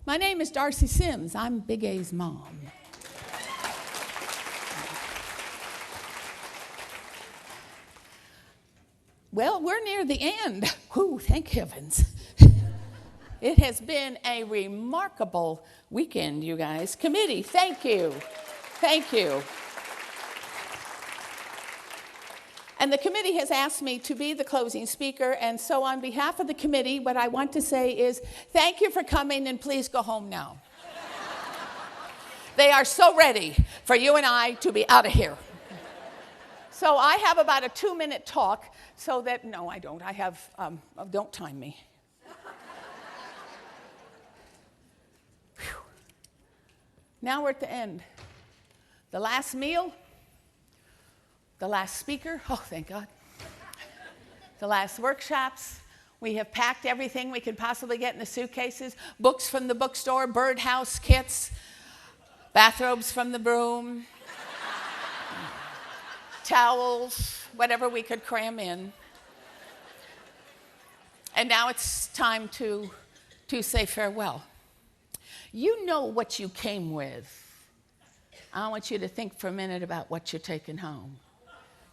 My name is Darcie Sims. I'm Big A's mom. Well, we're near the end. Whew, thank heavens. It has been a remarkable weekend, you guys. Committee, thank you. Thank you. And the committee has asked me to be the closing speaker, and so on behalf of the committee, what I want to say is thank you for coming, and please go home now. They are so ready for you and I to be out of here. So I have about a 2-minute talk, so that, no, I don't. I have, don't time me. Now we're at the end. The last meal. The last speaker, oh, thank God. The last workshops. We have packed everything we could possibly get in the suitcases. Books from the bookstore, birdhouse kits, bathrobes from the broom, towels, whatever we could cram in. And now it's time to say farewell. You know what you came with. I want you to think for a minute about what you're taking home.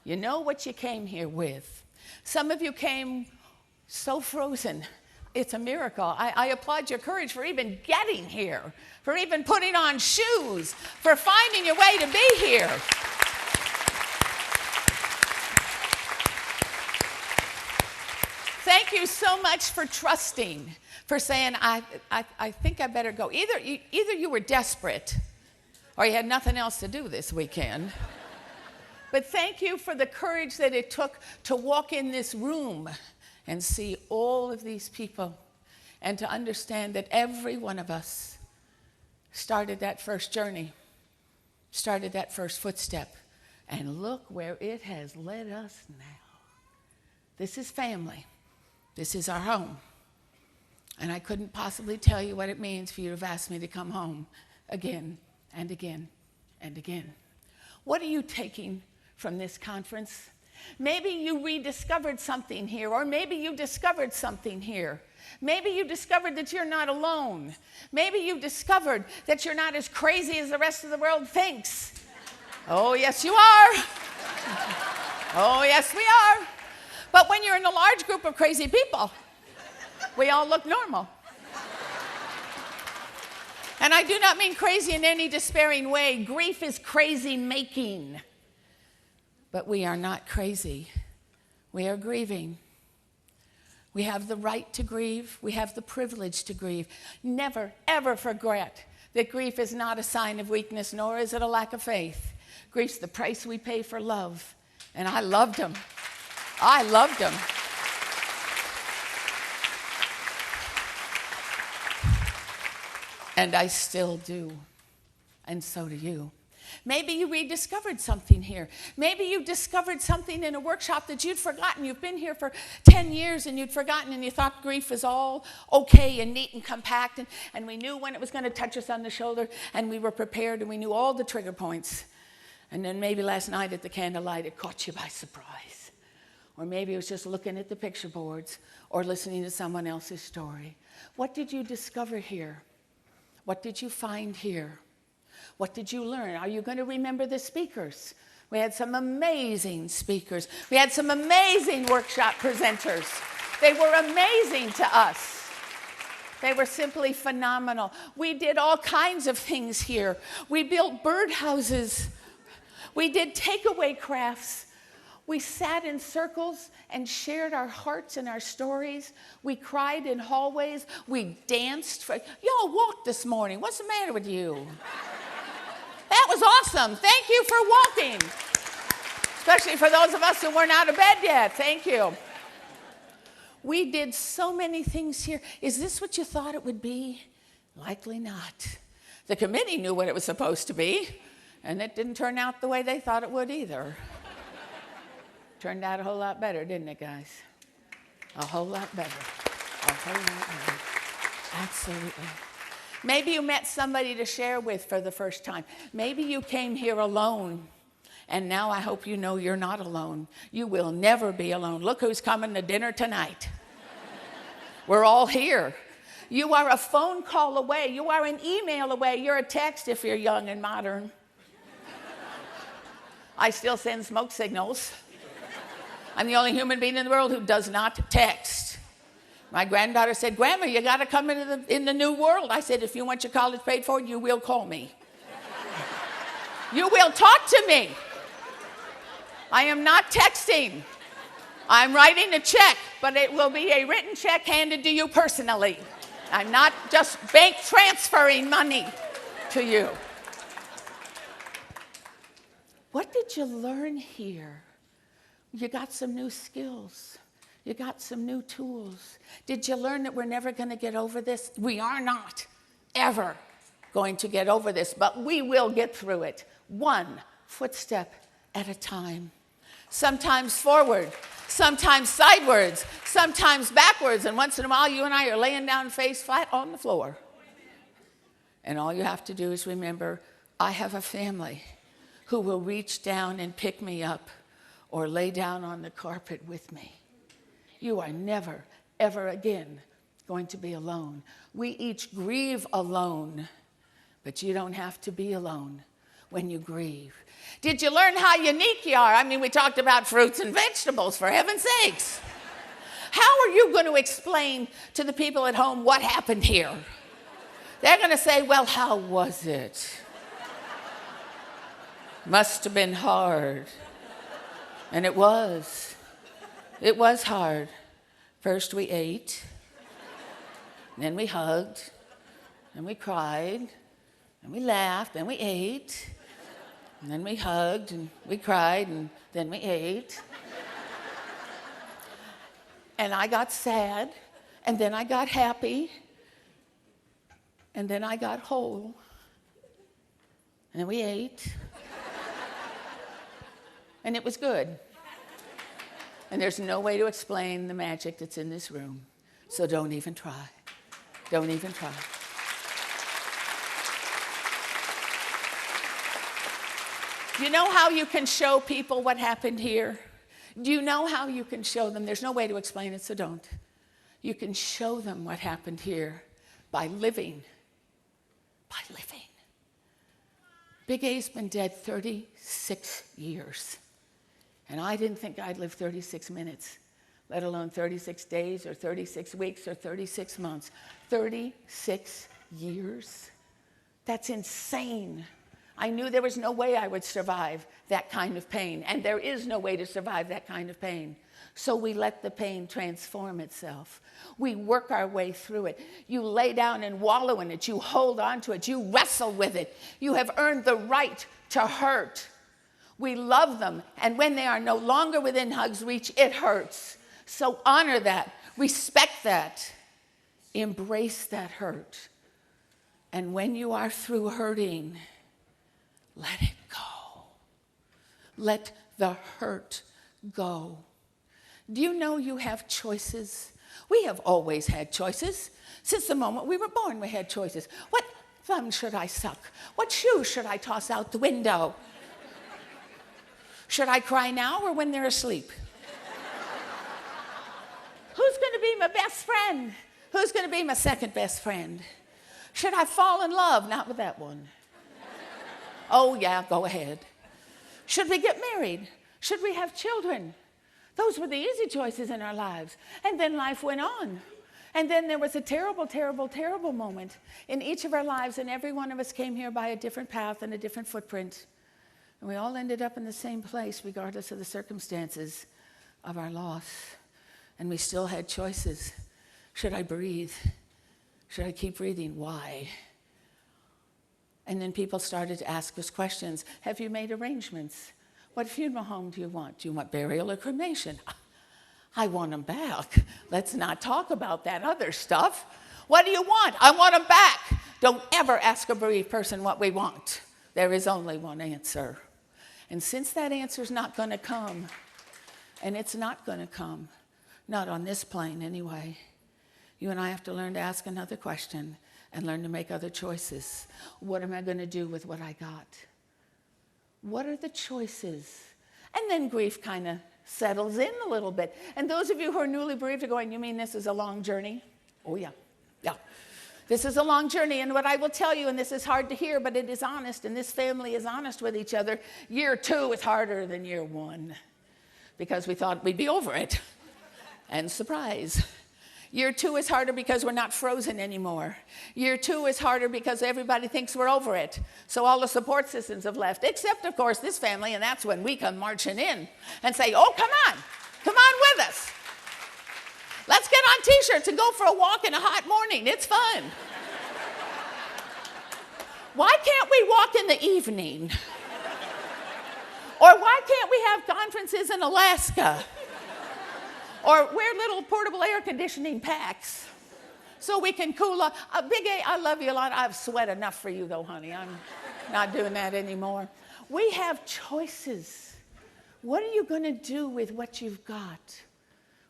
You know what you came here with. Some of you came so frozen. It's a miracle. I applaud your courage for even getting here, for even putting on shoes, for finding your way to be here. Thank you so much for trusting, for saying, I think I better go. Either you were desperate or you had nothing else to do this weekend. But thank you for the courage that it took to walk in this room and see all of these people and to understand that every one of us started that first journey, started that first footstep, and look where it has led us now. This is family. This is our home. And I couldn't possibly tell you what it means for you to have asked me to come home again and again and again. What are you taking from this conference? Maybe you rediscovered something here, or maybe you discovered something here. Maybe you discovered that you're not alone. Maybe you discovered that you're not as crazy as the rest of the world thinks. Oh, yes, you are. Oh, yes, we are. But when you're in a large group of crazy people, we all look normal. And I do not mean crazy in any despairing way. Grief is crazy making. But we are not crazy. We are grieving. We have the right to grieve. We have the privilege to grieve. Never, ever forget that grief is not a sign of weakness, nor is it a lack of faith. Grief's the price we pay for love. And I loved him. I loved him. And I still do. And so do you. Maybe you rediscovered something here. Maybe you discovered something in a workshop that you'd forgotten. You've been here for 10 years and you'd forgotten, and you thought grief was all okay and neat and compact, and we knew when it was going to touch us on the shoulder, and we were prepared, and we knew all the trigger points. And then maybe last night at the candlelight it caught you by surprise. Or maybe it was just looking at the picture boards or listening to someone else's story. What did you discover here? What did you find here? What did you learn? Are you going to remember the speakers? We had some amazing speakers. We had some amazing workshop presenters. They were amazing to us. They were simply phenomenal. We did all kinds of things here. We built birdhouses. We did takeaway crafts. We sat in circles and shared our hearts and our stories. We cried in hallways. We danced. Y'all walked this morning. What's the matter with you? That was awesome. Thank you for walking. Especially for those of us who weren't out of bed yet. Thank you. We did so many things here. Is this what you thought it would be? Likely not. The committee knew what it was supposed to be, and it didn't turn out the way they thought it would either. Turned out a whole lot better, didn't it, guys? A whole lot better. A whole lot better. Absolutely. Maybe you met somebody to share with for the first time. Maybe you came here alone, and now I hope you know you're not alone. You will never be alone. Look who's coming to dinner tonight. We're all here. You are a phone call away. You are an email away. You're a text if you're young and modern. I still send smoke signals. I'm the only human being in the world who does not text. My granddaughter said, Grandma, you got to come in the new world. I said, if you want your college paid for, you will call me. You will talk to me. I am not texting. I'm writing a check, but it will be a written check handed to you personally. I'm not just bank transferring money to you. What did you learn here? You got some new skills. You got some new tools. Did you learn that we're never going to get over this? We are not ever going to get over this, but we will get through it, one footstep at a time. Sometimes forward, sometimes sideways, sometimes backwards, and once in a while you and I are laying down face flat on the floor. And all you have to do is remember, I have a family who will reach down and pick me up or lay down on the carpet with me. You are never, ever again going to be alone. We each grieve alone, but you don't have to be alone when you grieve. Did you learn how unique you are? I mean, we talked about fruits and vegetables, for heaven's sakes. How are you going to explain to the people at home what happened here? They're going to say, well, how was it? Must have been hard. And it was. It was hard. First we ate, then we hugged, then we cried, and we laughed, then we ate, and then we hugged, and we cried, and then we ate. And I got sad, and then I got happy, and then I got whole, and then we ate. And it was good. And there's no way to explain the magic that's in this room. So don't even try. Don't even try. Do you know how you can show people what happened here? Do you know how you can show them? There's no way to explain it, so don't. You can show them what happened here by living. By living. Big A's been dead 36 years. And I didn't think I'd live 36 minutes, let alone 36 days or 36 weeks or 36 months. 36 years? That's insane. I knew there was no way I would survive that kind of pain, and there is no way to survive that kind of pain. So we let the pain transform itself. We work our way through it. You lay down and wallow in it. You hold on to it. You wrestle with it. You have earned the right to hurt. We love them, and when they are no longer within hug's reach, it hurts. So honor that, respect that, embrace that hurt. And when you are through hurting, let it go. Let the hurt go. Do you know you have choices? We have always had choices. Since the moment we were born, we had choices. What thumb should I suck? What shoe should I toss out the window? Should I cry now or when they're asleep? Who's going to be my best friend? Who's going to be my second best friend? Should I fall in love? Not with that one. Oh, yeah, go ahead. Should we get married? Should we have children? Those were the easy choices in our lives. And then life went on. And then there was a terrible, terrible, terrible moment in each of our lives, and every one of us came here by a different path and a different footprint. And we all ended up in the same place, regardless of the circumstances of our loss. And we still had choices. Should I breathe? Should I keep breathing? Why? And then people started to ask us questions. Have you made arrangements? What funeral home do you want? Do you want burial or cremation? I want them back. Let's not talk about that other stuff. What do you want? I want them back. Don't ever ask a bereaved person what we want. There is only one answer. And since that answer is not going to come, and it's not going to come, not on this plane anyway, you and I have to learn to ask another question and learn to make other choices. What am I going to do with what I got? What are the choices? And then grief kind of settles in a little bit. And those of you who are newly bereaved are going, you mean this is a long journey? Oh, yeah. Yeah. This is a long journey, and what I will tell you, and this is hard to hear, but it is honest, and this family is honest with each other, year 2 is harder than year 1 because we thought we'd be over it. And surprise. Year 2 is harder because we're not frozen anymore. Year 2 is harder because everybody thinks we're over it. So all the support systems have left, except, of course, this family, and that's when we come marching in and say, oh, come on with us. Let's get on T-shirts and go for a walk in a hot morning. It's fun. Why can't we walk in the evening? Or why can't we have conferences in Alaska? Or wear little portable air conditioning packs so we can cool up. Big A, I love you a lot. I've sweat enough for you, though, honey. I'm not doing that anymore. We have choices. What are you going to do with what you've got?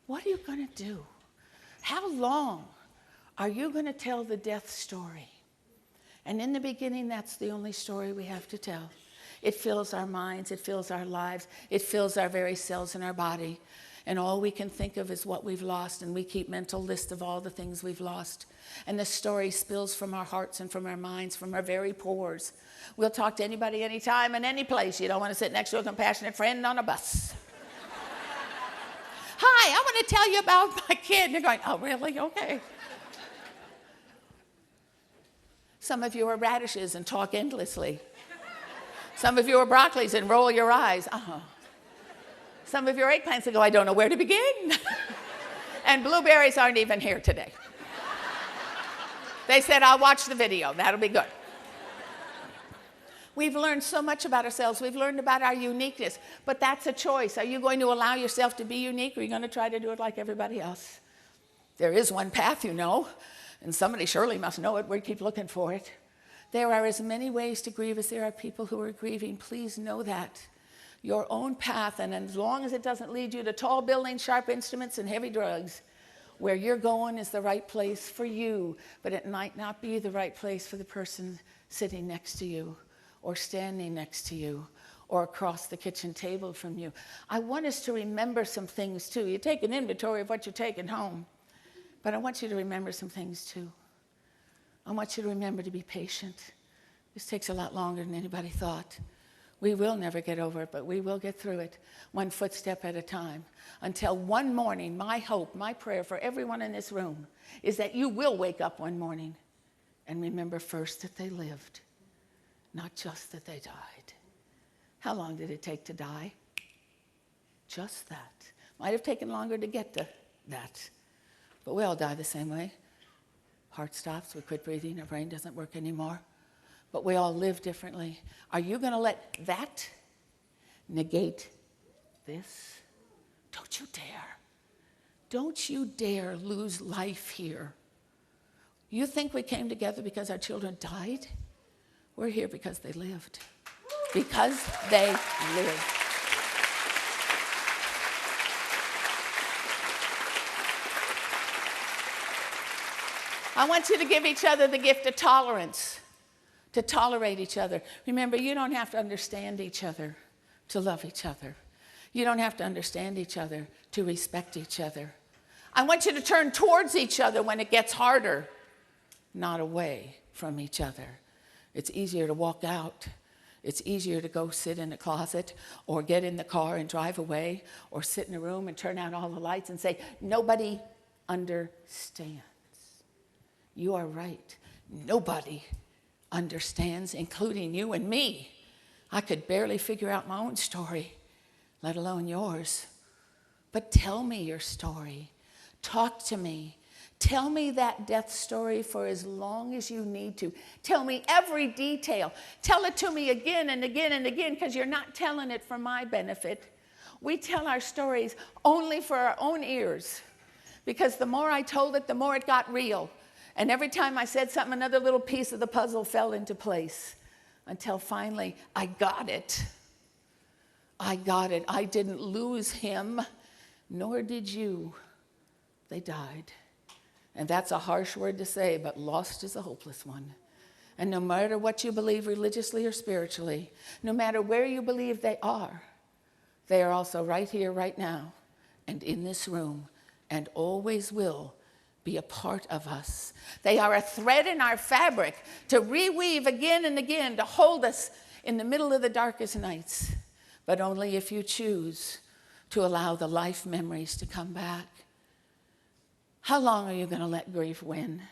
What are you going to do? How long are you going to tell the death story? And in the beginning, that's the only story we have to tell. It fills our minds. It fills our lives. It fills our very cells in our body. And all we can think of is what we've lost, and we keep mental lists of all the things we've lost. And the story spills from our hearts and from our minds, from our very pores. We'll talk to anybody, anytime, and any place. You don't want to sit next to a compassionate friend on a bus. Hi, I want to tell you about my kid. And you're going, oh, really? Okay. Some of you are radishes and talk endlessly. Some of you are broccolis and roll your eyes. Some of your eggplants that go, I don't know where to begin. And blueberries aren't even here today. They said, I'll watch the video. That'll be good. We've learned so much about ourselves. We've learned about our uniqueness. But that's a choice. Are you going to allow yourself to be unique, or are you going to try to do it like everybody else? There is one path, you know, and somebody surely must know it. We keep looking for it. There are as many ways to grieve as there are people who are grieving. Please know that. Your own path, and as long as it doesn't lead you to tall buildings, sharp instruments, and heavy drugs, where you're going is the right place for you, but it might not be the right place for the person sitting next to you, or standing next to you, or across the kitchen table from you. I want us to remember some things too. You take an inventory of what you're taking home, but I want you to remember some things too. I want you to remember to be patient. This takes a lot longer than anybody thought. We will never get over it, but we will get through it one footstep at a time. Until one morning, my hope, my prayer for everyone in this room is that you will wake up one morning and remember first that they lived, not just that they died. How long did it take to die? Just that. Might have taken longer to get to that, but we all die the same way. Heart stops, we quit breathing, our brain doesn't work anymore. But we all live differently. Are you going to let that negate this? Don't you dare. Don't you dare lose life here. You think we came together because our children died? We're here because they lived. Because they lived. I want you to give each other the gift of tolerance. To tolerate each other. Remember, you don't have to understand each other to love each other. You don't have to understand each other to respect each other. I want you to turn towards each other when it gets harder, not away from each other. It's easier to walk out. It's easier to go sit in a closet or get in the car and drive away or sit in a room and turn out all the lights and say, nobody understands. You are right. Nobody understands, including you and me. I could barely figure out my own story, let alone yours. But tell me your story. Talk to me. Tell me that death story for as long as you need to. Tell me every detail. Tell it to me again and again and again, because you're not telling it for my benefit. We tell our stories only for our own ears, because the more I told it, the more it got real. And every time I said something, another little piece of the puzzle fell into place until finally I got it. I got it. I didn't lose him, nor did you. They died. And that's a harsh word to say, but lost is a hopeless one. And no matter what you believe religiously or spiritually, no matter where you believe they are also right here, right now, and in this room, and always will be a part of us. They are a thread in our fabric to reweave again and again, to hold us in the middle of the darkest nights, but only if you choose to allow the life memories to come back. How long are you going to let grief win?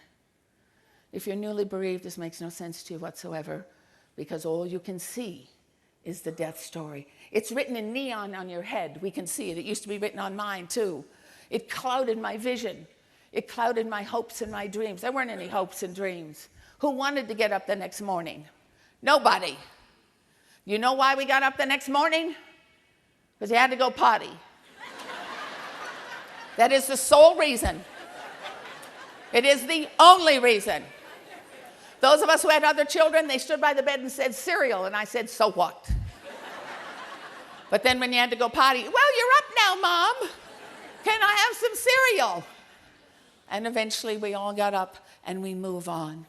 If you're newly bereaved, this makes no sense to you whatsoever, because all you can see is the death story. It's written in neon on your head. We can see it. It used to be written on mine too. It clouded my vision. It clouded my hopes and my dreams. There weren't any hopes and dreams. Who wanted to get up the next morning? Nobody. You know why we got up the next morning? Because you had to go potty. That is the sole reason. It is the only reason. Those of us who had other children, they stood by the bed and said, cereal. And I said, so what? But then when you had to go potty, well, you're up now, Mom. Can I have some cereal? And eventually we all got up and we move on.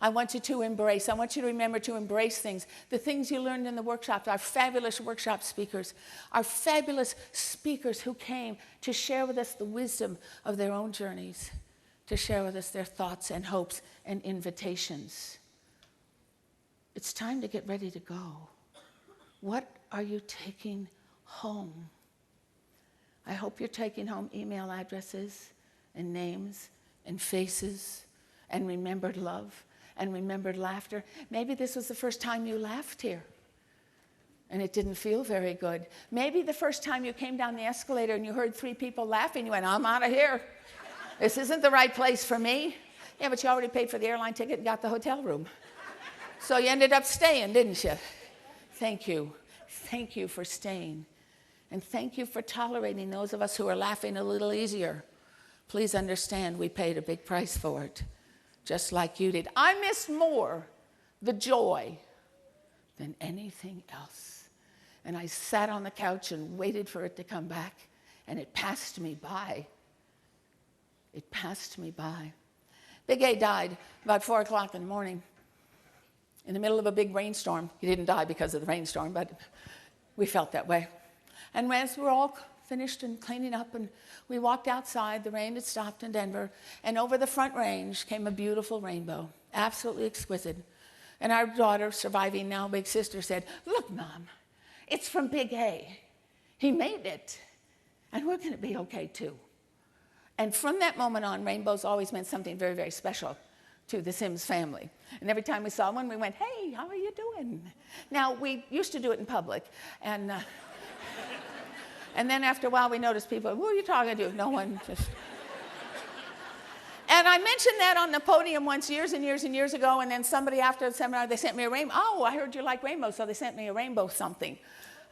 I want you to embrace, I want you to remember to embrace things. The things you learned in the workshops, our fabulous workshop speakers, our fabulous speakers who came to share with us the wisdom of their own journeys, to share with us their thoughts and hopes and invitations. It's time to get ready to go. What are you taking home? I hope you're taking home email addresses and names and faces and remembered love and remembered laughter. Maybe this was the first time you laughed here and it didn't feel very good. Maybe the first time you came down the escalator and you heard 3 people laughing, you went, I'm out of here. This isn't the right place for me. Yeah, but you already paid for the airline ticket and got the hotel room. So you ended up staying, didn't you? Thank you. Thank you for staying. And thank you for tolerating those of us who are laughing a little easier. Please understand we paid a big price for it, just like you did. I missed more the joy than anything else. And I sat on the couch and waited for it to come back, and it passed me by. It passed me by. Big A died about 4 o'clock in the morning in the middle of a big rainstorm. He didn't die because of the rainstorm, but we felt that way. And as we're all finished and cleaning up, and we walked outside, the rain had stopped in Denver, and over the front range came a beautiful rainbow, absolutely exquisite. And our daughter, surviving now big sister, said, look, Mom, it's from Big A. He made it, and we're going to be okay too. And from that moment on, rainbows always meant something very, very special to the Sims family. And every time we saw one, we went, hey, how are you doing? Now, we used to do it in public, and then after a while, we noticed people, who are you talking to? No one, just... And I mentioned that on the podium once years and years and years ago, and then somebody after the seminar, they sent me a rainbow. Oh, I heard you like rainbows, so they sent me a rainbow something.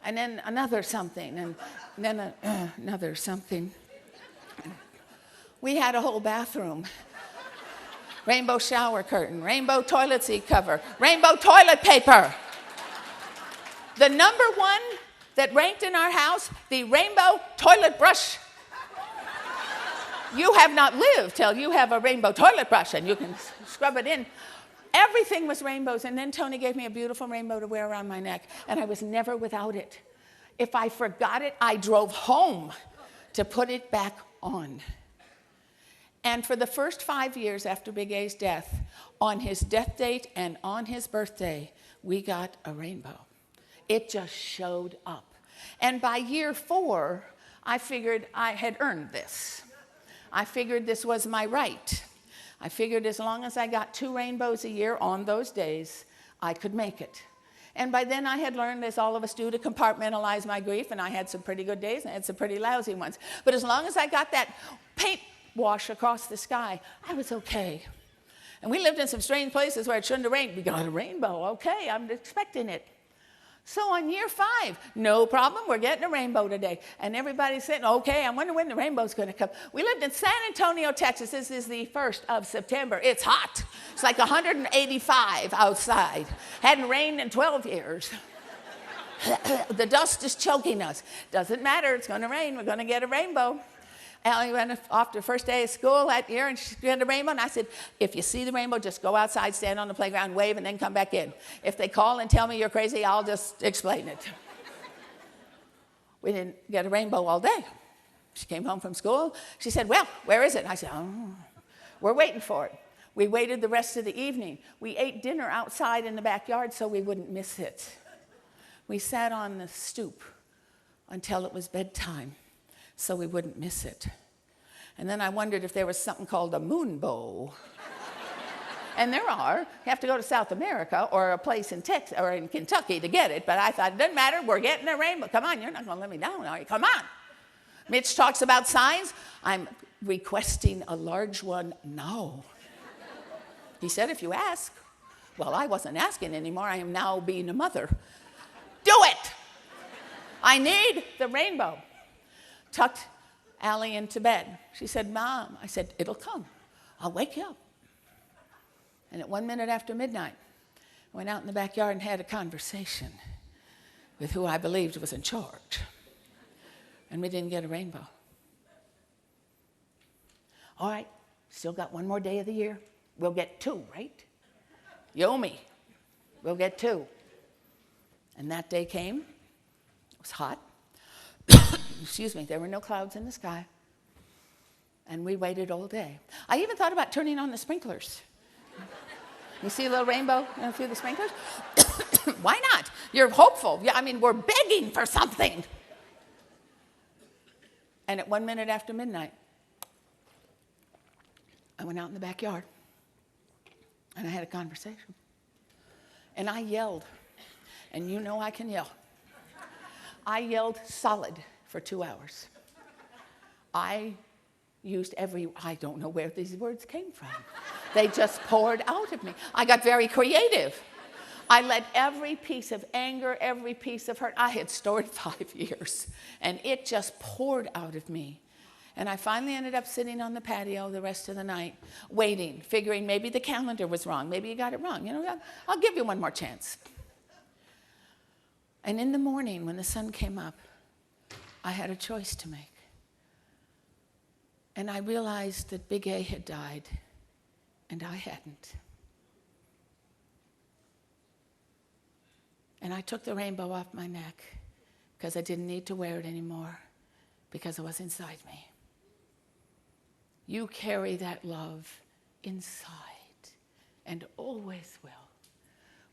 And then another something, and then another something. We had a whole bathroom. Rainbow shower curtain, rainbow toilet seat cover, rainbow toilet paper. The number one that ranked in our house, the rainbow toilet brush. You have not lived till you have a rainbow toilet brush and you can scrub it in. Everything was rainbows, and then Tony gave me a beautiful rainbow to wear around my neck, and I was never without it. If I forgot it, I drove home to put it back on. And for the first 5 years after Big A's death, on his death date and on his birthday, we got a rainbow. It just showed up. And by year 4, I figured I had earned this. I figured this was my right. I figured as long as I got 2 rainbows a year on those days, I could make it. And by then I had learned, as all of us do, to compartmentalize my grief, and I had some pretty good days and I had some pretty lousy ones. But as long as I got that paint wash across the sky, I was okay. And we lived in some strange places where it shouldn't have rained. We got a rainbow, okay, I'm expecting it. So on year 5, no problem, we're getting a rainbow today. And everybody's saying, okay, I wonder when the rainbow's gonna come. We lived in San Antonio, Texas. This is the 1st of September. It's hot. It's like 185 outside. Hadn't rained in 12 years. The dust is choking us. Doesn't matter, it's gonna rain, we're gonna get a rainbow. Allie went off to the first day of school that year, and she had a rainbow, and I said, if you see the rainbow, just go outside, stand on the playground, wave, and then come back in. If they call and tell me you're crazy, I'll just explain it. We didn't get a rainbow all day. She came home from school. She said, well, where is it? I said, oh, we're waiting for it. We waited the rest of the evening. We ate dinner outside in the backyard so we wouldn't miss it. We sat on the stoop until it was bedtime so we wouldn't miss it. And then I wondered if there was something called a moonbow. And there are. You have to go to South America or a place in Texas or in Kentucky to get it. But I thought, it doesn't matter. We're getting a rainbow. Come on, you're not going to let me down, are you? Come on. Mitch talks about signs. I'm requesting a large one now. He said, if you ask. Well, I wasn't asking anymore. I am now being a mother. Do it. I need the rainbow. Tucked Allie into bed. She said, Mom. I said, it'll come. I'll wake you up. And at 1 minute after midnight, I went out in the backyard and had a conversation with who I believed was in charge. And we didn't get a rainbow. All right, still got one more day of the year. We'll get 2, right? You owe me. We'll get 2. And that day came. It was hot. Excuse me, there were no clouds in the sky. And we waited all day. I even thought about turning on the sprinklers. You see a little rainbow through the sprinklers? Why not? You're hopeful. Yeah, I mean, we're begging for something. And at 1 minute after midnight, I went out in the backyard and I had a conversation. And I yelled. And you know I can yell. I yelled solid for 2 hours. I used I don't know where these words came from. They just poured out of me. I got very creative. I let every piece of anger, every piece of hurt, I had stored 5 years, and it just poured out of me. And I finally ended up sitting on the patio the rest of the night, waiting, figuring maybe the calendar was wrong. Maybe you got it wrong. You know, I'll give you one more chance. And in the morning, when the sun came up, I had a choice to make. And I realized that Big A had died, and I hadn't. And I took the rainbow off my neck because I didn't need to wear it anymore because it was inside me. You carry that love inside and always will.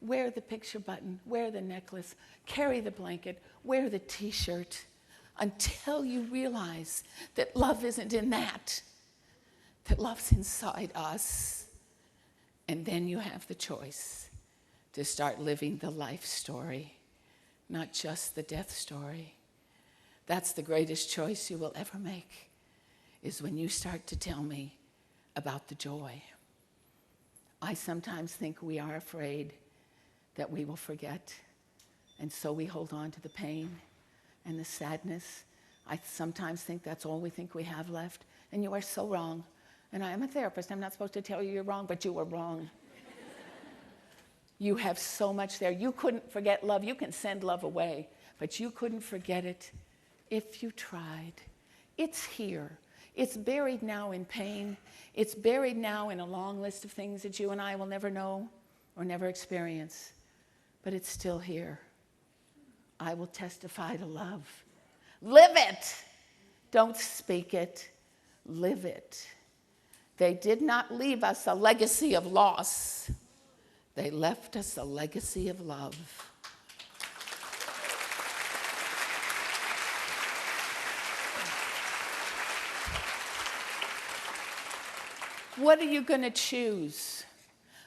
Wear the picture button, wear the necklace, carry the blanket, wear the t-shirt until you realize that love isn't in that love's inside us. And then you have the choice to start living the life story, not just the death story. That's the greatest choice you will ever make, is when you start to tell me about the joy. I sometimes think we are afraid that we will forget, and so we hold on to the pain and the sadness. I sometimes think that's all we think we have left, and you are so wrong. And I am a therapist. I'm not supposed to tell you you're wrong, but you were wrong. You have so much there. You couldn't forget love. You can send love away, but you couldn't forget it if you tried. It's here. It's buried now in pain. It's buried now in a long list of things that you and I will never know or never experience, but it's still here. I will testify to love. Live it. Don't speak it. Live it. They did not leave us a legacy of loss. They left us a legacy of love. What are you going to choose?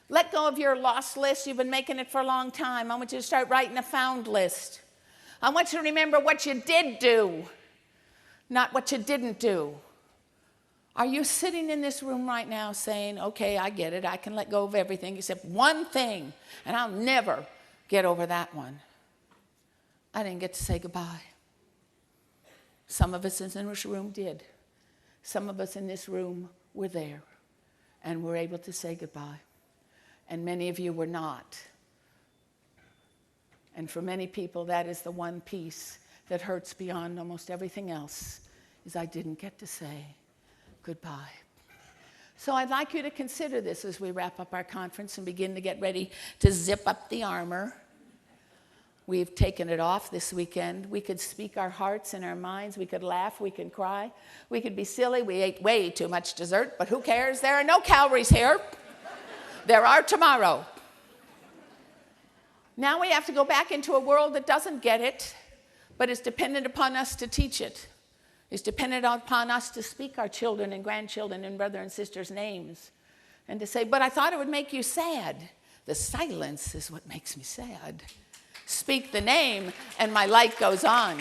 Let go of your lost list. You've been making it for a long time. I want you to start writing a found list. I want you to remember what you did do, not what you didn't do. Are you sitting in this room right now saying, okay, I get it. I can let go of everything except one thing, and I'll never get over that one. I didn't get to say goodbye. Some of us in this room did. Some of us in this room were there and were able to say goodbye. And many of you were not. And for many people, that is the one piece that hurts beyond almost everything else, is I didn't get to say goodbye. So I'd like you to consider this as we wrap up our conference and begin to get ready to zip up the armor. We've taken it off this weekend. We could speak our hearts and our minds. We could laugh. We could cry. We could be silly. We ate way too much dessert, but who cares? There are no calories here. There are tomorrow. Now we have to go back into a world that doesn't get it, but is dependent upon us to teach it. It's dependent upon us to speak our children and grandchildren and brother and sisters' names. And to say, but I thought it would make you sad. The silence is what makes me sad. Speak the name and my light goes on.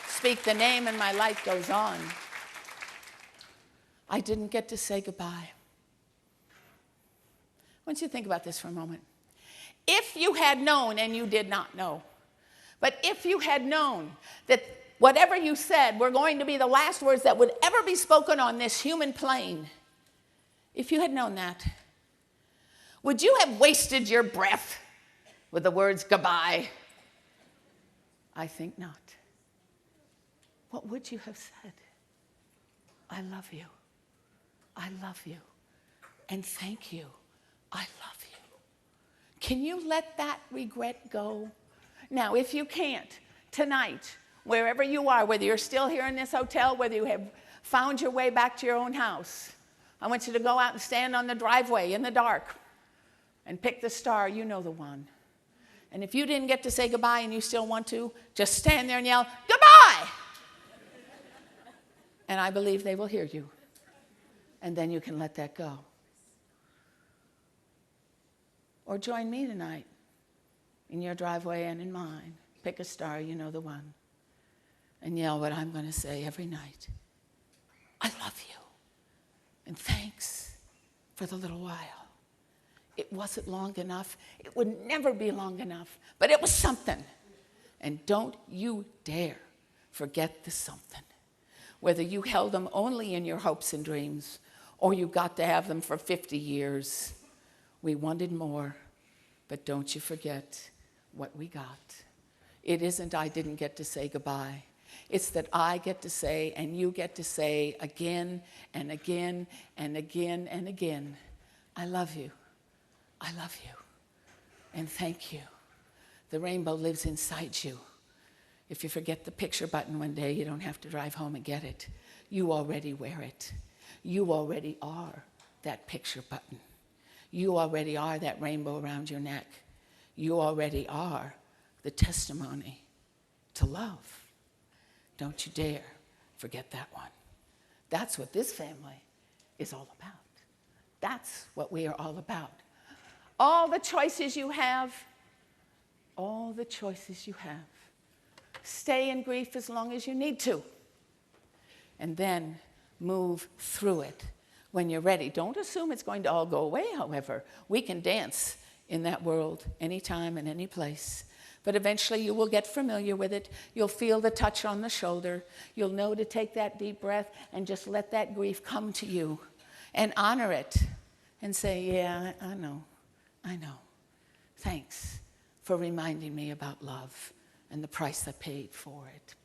Speak the name and my light goes on. I didn't get to say goodbye. I want you to think about this for a moment. If you had known, and you did not know, but if you had known that whatever you said were going to be the last words that would ever be spoken on this human plane, if you had known that, would you have wasted your breath with the words goodbye? I think not. What would you have said? I love you. I love you. And thank you. I love you. Can you let that regret go? Now, if you can't, tonight, wherever you are, whether you're still here in this hotel, whether you have found your way back to your own house, I want you to go out and stand on the driveway in the dark and pick the star. You know the one. And if you didn't get to say goodbye and you still want to, just stand there and yell, goodbye! And I believe they will hear you. And then you can let that go. Or join me tonight in your driveway and in mine. Pick a star, you know the one. And yell what I'm going to say every night. I love you. And thanks for the little while. It wasn't long enough. It would never be long enough. But it was something. And don't you dare forget the something. Whether you held them only in your hopes and dreams, or you got to have them for 50 years. We wanted more, but don't you forget what we got. It isn't I didn't get to say goodbye. It's that I get to say and you get to say again and again and again and again, I love you. I love you. And thank you. The rainbow lives inside you. If you forget the picture button one day, you don't have to drive home and get it. You already wear it. You already are that picture button. You already are that rainbow around your neck. You already are the testimony to love. Don't you dare forget that one. That's what this family is all about. That's what we are all about. All the choices you have, all the choices you have. Stay in grief as long as you need to. And then move through it when you're ready. Don't assume it's going to all go away, however. We can dance in that world anytime and any place. But eventually you will get familiar with it. You'll feel the touch on the shoulder. You'll know to take that deep breath and just let that grief come to you and honor it and say, yeah, I know. Thanks for reminding me about love and the price I paid for it.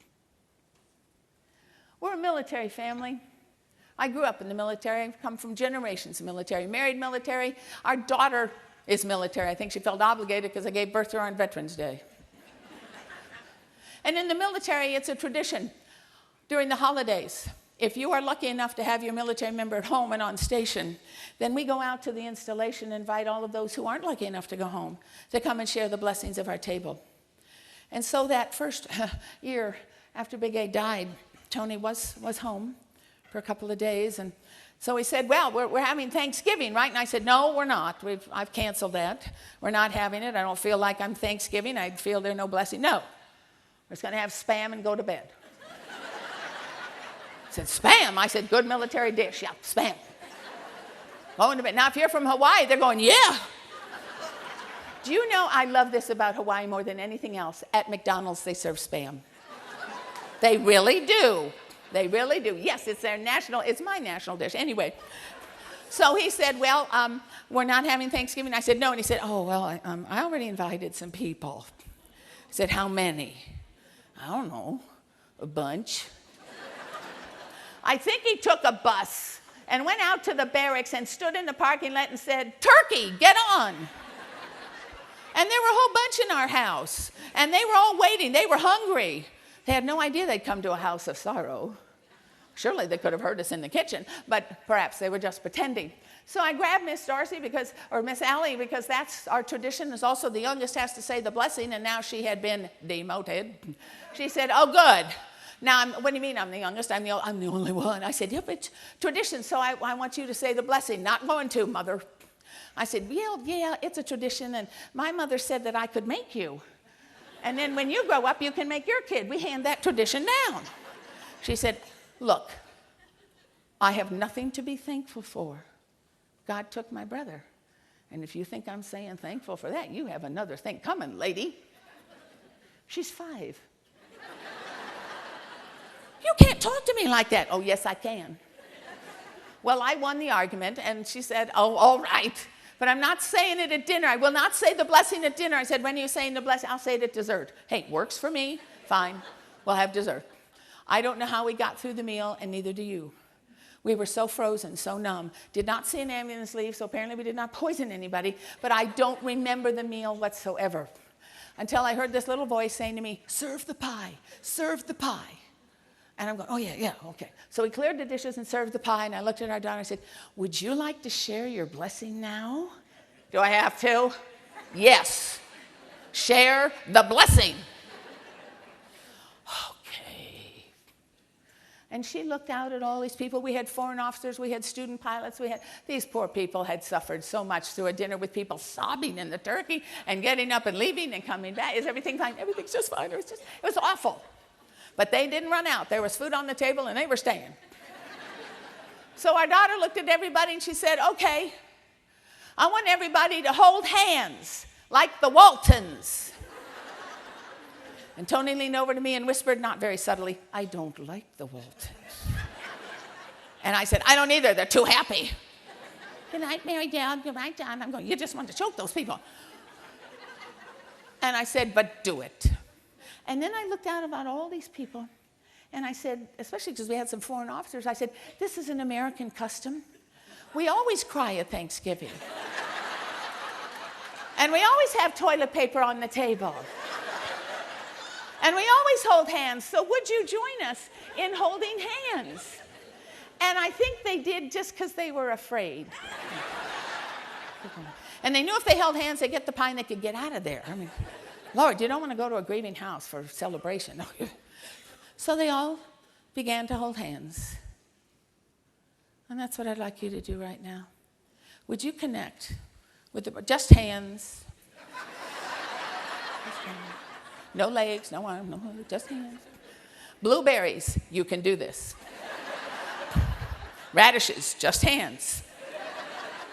We're a military family. I grew up in the military. I've come from generations of military. Married military. Our daughter is military. I think she felt obligated because I gave birth to her on Veterans Day. And in the military, it's a tradition. During the holidays, if you are lucky enough to have your military member at home and on station, then we go out to the installation and invite all of those who aren't lucky enough to go home to come and share the blessings of our table. And so that first year after Big A died, Tony was home for a couple of days. And so he said, well, we're having Thanksgiving, right? And I said, no, we're not. I've canceled that. We're not having it. I don't feel like I'm Thanksgiving. I feel there's no blessing. No. We're just going to have Spam and go to bed. I said, Spam? I said, good military dish. Yeah, Spam. Going to bed. Now, if you're from Hawaii, they're going, yeah. Do you know I love this about Hawaii more than anything else? At McDonald's, they serve Spam. They really do. They really do. Yes, it's my national dish. Anyway, so he said, well, we're not having Thanksgiving. I said, no. And he said, oh, well, I already invited some people. I said, how many? I don't know, a bunch. I think he took a bus and went out to the barracks and stood in the parking lot and said, turkey, get on. And there were a whole bunch in our house. And they were all waiting. They were hungry. They had no idea they'd come to a house of sorrow. Surely they could have heard us in the kitchen, but perhaps they were just pretending. So I grabbed Miss Darcie or Miss Allie, because that's our tradition. Is also the youngest has to say the blessing, and now she had been demoted. She said, "Oh, good. Now, what do you mean I'm the youngest? I'm the only one." I said, "Yep, it's tradition, so I want you to say the blessing." "Not going to, Mother." I said, yeah, it's a tradition, and my mother said that I could make you. And then when you grow up, you can make your kid. We hand that tradition down. She said, "Look, I have nothing to be thankful for. God took my brother. And if you think I'm saying thankful for that, you have another thing coming, lady." She's 5. "You can't talk to me like that." "Oh, yes, I can." Well, I won the argument, and she said, "Oh, all right. But I'm not saying it at dinner. I will not say the blessing at dinner." I said, "When are you saying the blessing?" "I'll say it at dessert." "Hey, works for me. Fine. We'll have dessert." I don't know how we got through the meal, and neither do you. We were so frozen, so numb. Did not see an ambulance leave, so apparently we did not poison anybody. But I don't remember the meal whatsoever until I heard this little voice saying to me, "Serve the pie. Serve the pie." And I'm going, "Oh, yeah, okay." So we cleared the dishes and served the pie, and I looked at our daughter and I said, "Would you like to share your blessing now?" "Do I have to?" "Yes. Share the blessing." Okay. And she looked out at all these people. We had foreign officers, we had student pilots, these poor people had suffered so much through a dinner with people sobbing in the turkey and getting up and leaving and coming back. "Is everything fine?" "Everything's just fine." It was awful. But they didn't run out. There was food on the table, and they were staying. So our daughter looked at everybody, and she said, "Okay, I want everybody to hold hands like the Waltons." And Tony leaned over to me and whispered, not very subtly, "I don't like the Waltons." And I said, "I don't either. They're too happy." "Good night, Mary Dad. Good night, John." I'm going, "You just want to choke those people." And I said, "But do it." And then I looked out about all these people, and I said, especially because we had some foreign officers, I said, "This is an American custom. We always cry at Thanksgiving. And we always have toilet paper on the table. And we always hold hands, so would you join us in holding hands?" And I think they did just because they were afraid. And they knew if they held hands, they'd get the pie and they could get out of there. I mean, Lord, you don't want to go to a grieving house for celebration. So they all began to hold hands. And that's what I'd like you to do right now. Would you connect with just hands? Just hands. No legs, no arm, no, just hands. Blueberries, you can do this. Radishes, just hands.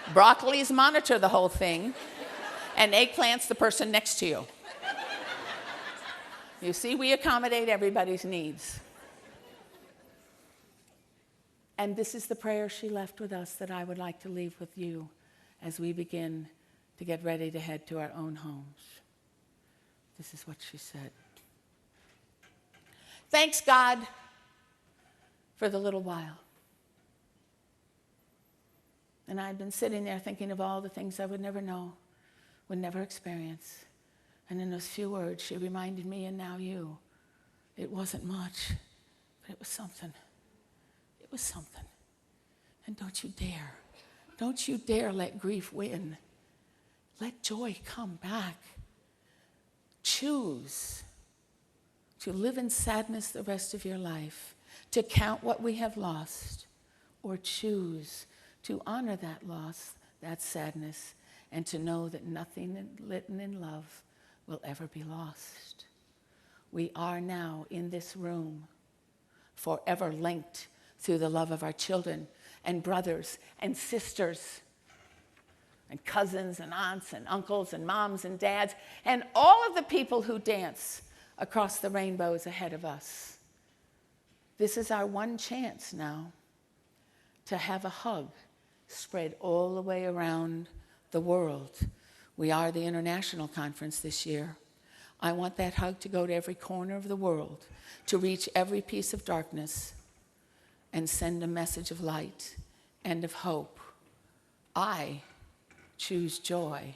Broccolis, monitor the whole thing. And eggplants, the person next to you. You see, we accommodate everybody's needs. And this is the prayer she left with us that I would like to leave with you as we begin to get ready to head to our own homes. This is what she said. "Thanks, God, for the little while." And I'd been sitting there thinking of all the things I would never know, would never experience. And in those few words, she reminded me, and now you, it wasn't much, but it was something. It was something. And don't you dare let grief win. Let joy come back. Choose to live in sadness the rest of your life, to count what we have lost, or choose to honor that loss, that sadness, and to know that nothing written in love will ever be lost. We are now in this room forever linked through the love of our children and brothers and sisters and cousins and aunts and uncles and moms and dads and all of the people who dance across the rainbows ahead of us. This is our one chance now to have a hug spread all the way around the world. We are the international conference this year. I want that hug to go to every corner of the world, to reach every piece of darkness and send a message of light and of hope. I choose joy.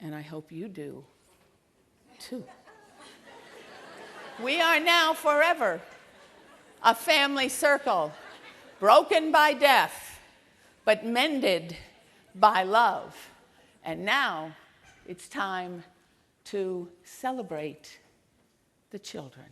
And I hope you do, too. We are now forever a family circle, broken by death, but mended by love. And now it's time to celebrate the children.